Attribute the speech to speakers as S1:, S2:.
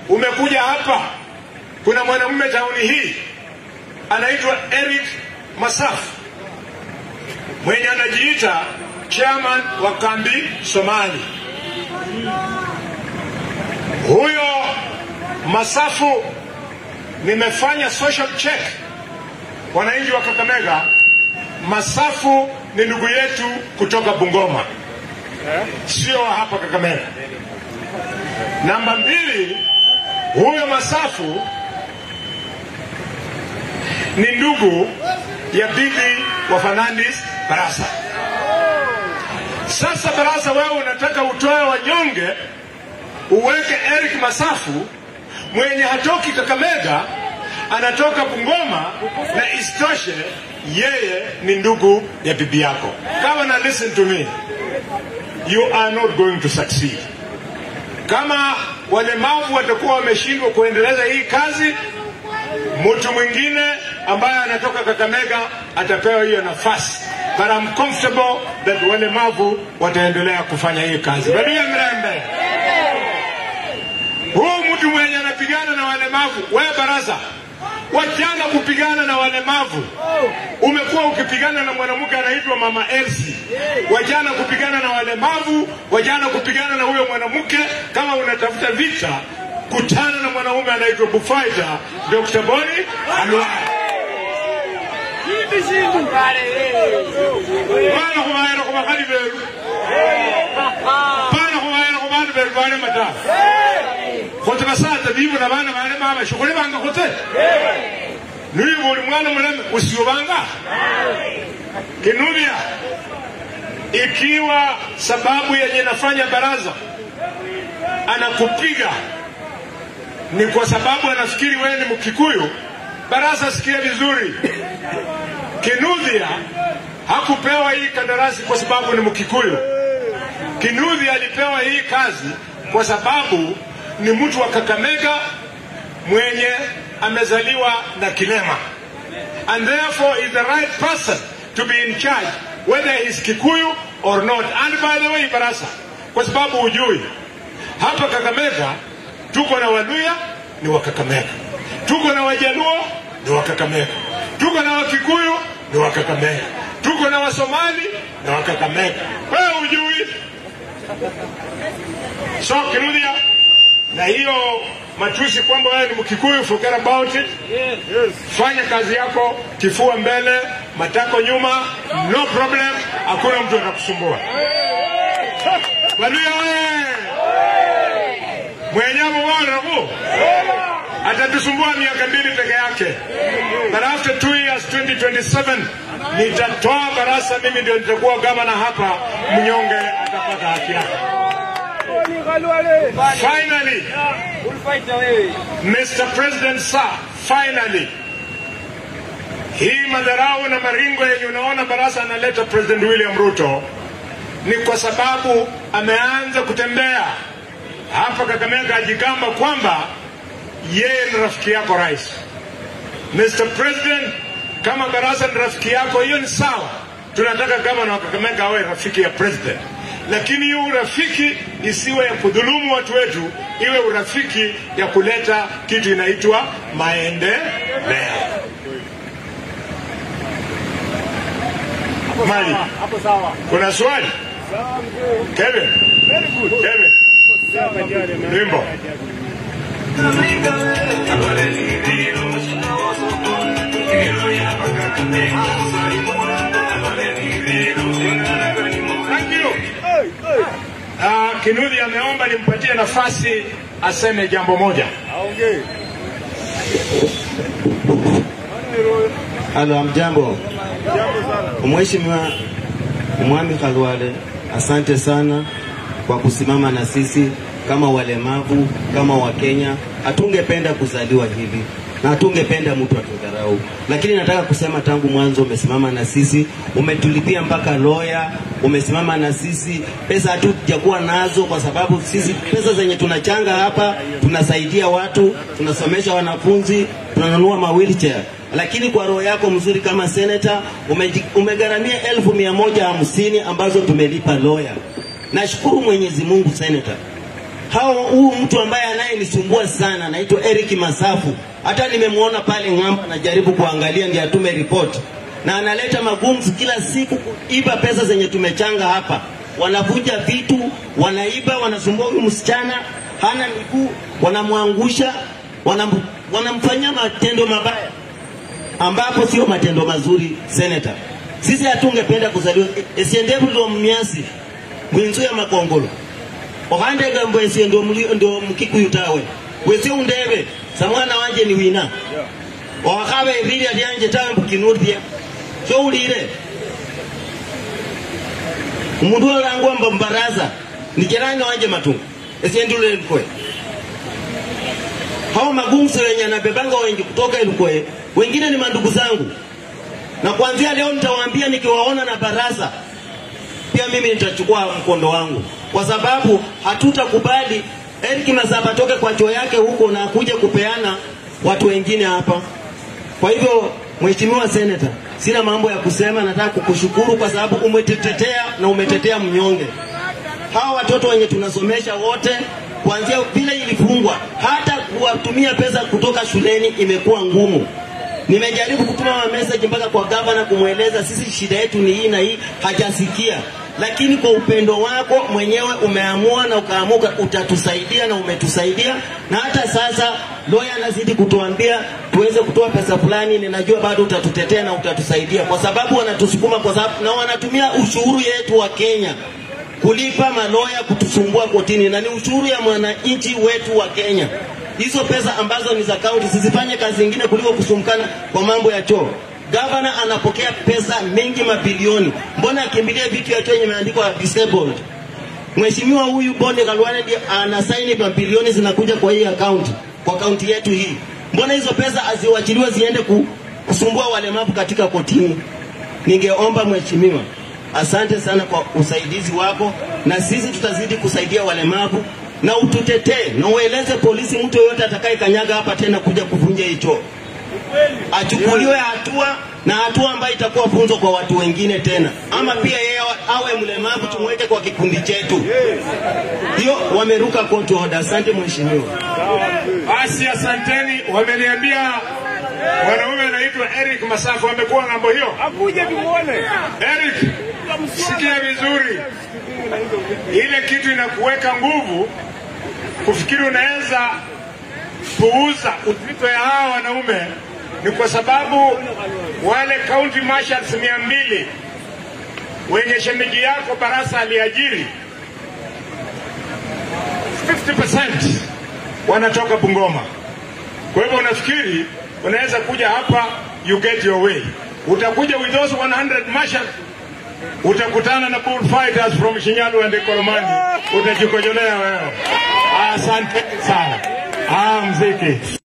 S1: umekuja hapa, kuna mwanamume tauni hii anaitwa Eric Masafu mwenye anajiita chairman wa kambi Somali. Huyo Masafu nimefanya social check, wananchi wa Kakamega, Masafu ni ndugu yetu kutoka Bungoma, sio hapa Kakamega. Namba 2, huyo Masafu ni ndugu ya bibi wa Fernandes Barasa. Sasa Barasa, wewe unataka utoe wanyonge uweke Eric Masafu mwenye hatoki Kakamega, anatoka Bungoma, na istoshe yeye ni ndugu ya bibi yako. Kama na listen to me, you are not going to succeed. Kama walemavu watakuwa wameshindwa kuendeleza hii kazi, mtu mwingine ambaye anatoka Kakamega atapewa hiyo nafasi. But I'm comfortable that walemavu wataendelea kufanya hii kazi. Badia Mrembe, huu mtu mwenye anapigana na walemavu, wewe Barasa, wachana kupigana na walemavu. Umekuwa ukipigana na mwanamke anaitwa Mama Elsie. Wachana kupigana na walemavu, wachana kupigana na huyo mwanamke. Kama unatafuta vita, kutana na mwanaume anaitwa Bufaita Dr. Boni Anwar. Bana kumaera kumakali beru. Bana kumaera kumali beru bana mata. Kote basata bibu na bana bana mama shukuri banga kote. Nui boli mwana muleme usiyo banga. Kinubia, ikiwa sababu yenye nafanya Baraza anakupiga ni kwa sababu anafikiri wewe ni Mkikuyu, Barasa sikia vizuri. Kinudhia hakupewa hii kandarasi kwa sababu ni Mkikuyu. Kinudhia alipewa hii kazi kwa sababu ni mtu wa Kakamega mwenye amezaliwa na kilema, and therefore is the right person to be in charge whether he's Kikuyu or not. And by the way, Barasa, kwa sababu ujui hapa Kakamega tuko na Waluya ni wa Kakamega, tuko na Wajaluo ni wa Kakamega, tuko na Wakikuyu ni wa Kakamega, tuko na Wasomali ni wa Kakamega. Wewe ujui? So Kinuthia, na hiyo matusi kwamba wewe ni Mkikuyu, forget about it. Fanya kazi yako, kifua mbele, matako nyuma, no problem, hakuna mtu atakusumbua. Waluya wewe, mwenyamu wana huu atatusumbua miaka 2 peke yake. But after 2 years, 2027, nitatoa Barasa, mimi ndio nitakuwa gavana hapa, mnyonge atapata haki yake. Finally, Mr. President sir, finally, hii madharau na maringo yenye unaona Barasa analeta President William Ruto ni kwa sababu ameanza kutembea hapa Kakamega ajigamba kwamba yeye ni rafiki yako rais. Mr. President, kama Barasa ni rafiki yako, hiyo ni sawa. Tunataka gavana wa Kakamega awe rafiki ya president. Lakini hiyo urafiki isiwe ya kudhulumu watu wetu, iwe urafiki ya kuleta kitu inaitwa maendeleo. Mali, hapo sawa. Kuna swali? Sawa mzee. Kevin. Very good. Kevin. Sawa Limbo. Thank you. Kinuthi ameomba nimpatie nafasi aseme jambo moja. Aongee.
S2: Halo, amjambo. Mheshimiwa Mwami Khalwale, asante sana kwa kusimama na sisi kama walemavu, kama Wakenya. Hatungependa kuzaliwa hivi na hatungependa mtu atudharau, lakini nataka kusema tangu mwanzo umesimama na sisi, umetulipia mpaka lawyer, umesimama na sisi. Pesa hatujakuwa nazo kwa sababu sisi pesa zenye tunachanga hapa tunasaidia watu, tunasomesha wanafunzi, tunanunua ma-wheelchair. Lakini kwa roho yako mzuri kama senator umegharamia 1,150 ambazo tumelipa lawyer. Nashukuru Mwenyezi Mungu senator. Huyu mtu ambaye anayenisumbua sana anaitwa Eric Masafu. Hata nimemuona pale ng'amba najaribu kuangalia ndiye atume report. Na analeta magumzi kila siku kuiba pesa zenye tumechanga hapa. Wanavunja vitu, wanaiba, wanasumbua huyu msichana, hana miguu, wanamwangusha, wanamfanyia matendo mabaya ambapo sio matendo mazuri. Senator, sisi hatungependa kuzaliwa esiendevu ndo mmiasi mwinzu ya makongolo ohande gambo esiendo ndo mkikuyu tawe wesi undebe samwana wanje ni wina wakabe vili alianje tawe mbukinurdia so ulire umundu walangwa mbaraza nikeranga wanje matungu esiendu ule lukwe hao magumsi wenye anabebanga wengi kutoka Ilukwe, wengine ni mandugu zangu. Na kuanzia leo nitawaambia nikiwaona na baraza, pia mimi nitachukua mkondo wangu. Kwa sababu hatutakubali Eric Masafu atoke kwa choo yake huko na kuja kupeana watu wengine hapa. Kwa hivyo, Mheshimiwa Senator, sina mambo ya kusema, nataka kukushukuru kwa sababu umetetea na umetetea mnyonge. Hawa watoto wenye tunasomesha wote kuanzia vile ilifungwa, hata kuwatumia pesa kutoka shuleni imekuwa ngumu. Nimejaribu kutuma message mpaka kwa governor kumweleza sisi shida yetu ni hii na hii, hajasikia. Lakini kwa upendo wako mwenyewe umeamua na ukaamuka utatusaidia na umetusaidia. Na hata sasa lawyer anazidi kutuambia tuweze kutoa pesa fulani, ninajua bado utatutetea na utatusaidia kwa sababu wanatusukuma, kwa sababu na wanatumia ushuru yetu wa Kenya kulipa maloya kutusumbua kotini, na ni ushuru ya mwananchi wetu wa Kenya. Hizo pesa ambazo ni za county zisifanye kazi nyingine kuliko kusumbukana kwa mambo ya choo. Governor anapokea pesa mengi mabilioni. Mbona akimbilia vitu ya choo yenye imeandikwa disabled? Mheshimiwa huyu Bonde Khalwale ndiye anasaini mabilioni zinakuja kwa hii account, kwa county yetu hii. Mbona hizo pesa aziwachiliwe ziende kusumbua walemavu katika kotini? Ningeomba mheshimiwa, asante sana kwa usaidizi wako, na sisi tutazidi kusaidia walemavu, na ututetee na ueleze polisi mtu yoyote atakaye kanyaga hapa tena kuja kuvunja hicho achukuliwe hatua, na hatua ambayo itakuwa funzo kwa watu wengine tena. Ama pia yeye awe mlemavu tumweke kwa kikundi chetu. Hiyo wameruka court order. Asante mheshimiwa.
S1: Basi asanteni, wameniambia wanaume anaitwa Eric Masafu amekuwa ngambo hiyo.
S3: Akuje tumuone.
S1: Eric, sikia vizuri. Ile kitu inakuweka nguvu kufikiri unaweza puuza utwito ya hawa wanaume ni kwa sababu wale county marshals 200 wenye shemeji yako Barasa aliajiri 50% wanatoka Bungoma. Kwa hivyo unafikiri unaweza kuja hapa, you get your way. Utakuja with those 100 marshals, utakutana na bullfighters from Shinyalu and Koromani, utajikojolea wewe. Asante sana. Mziki.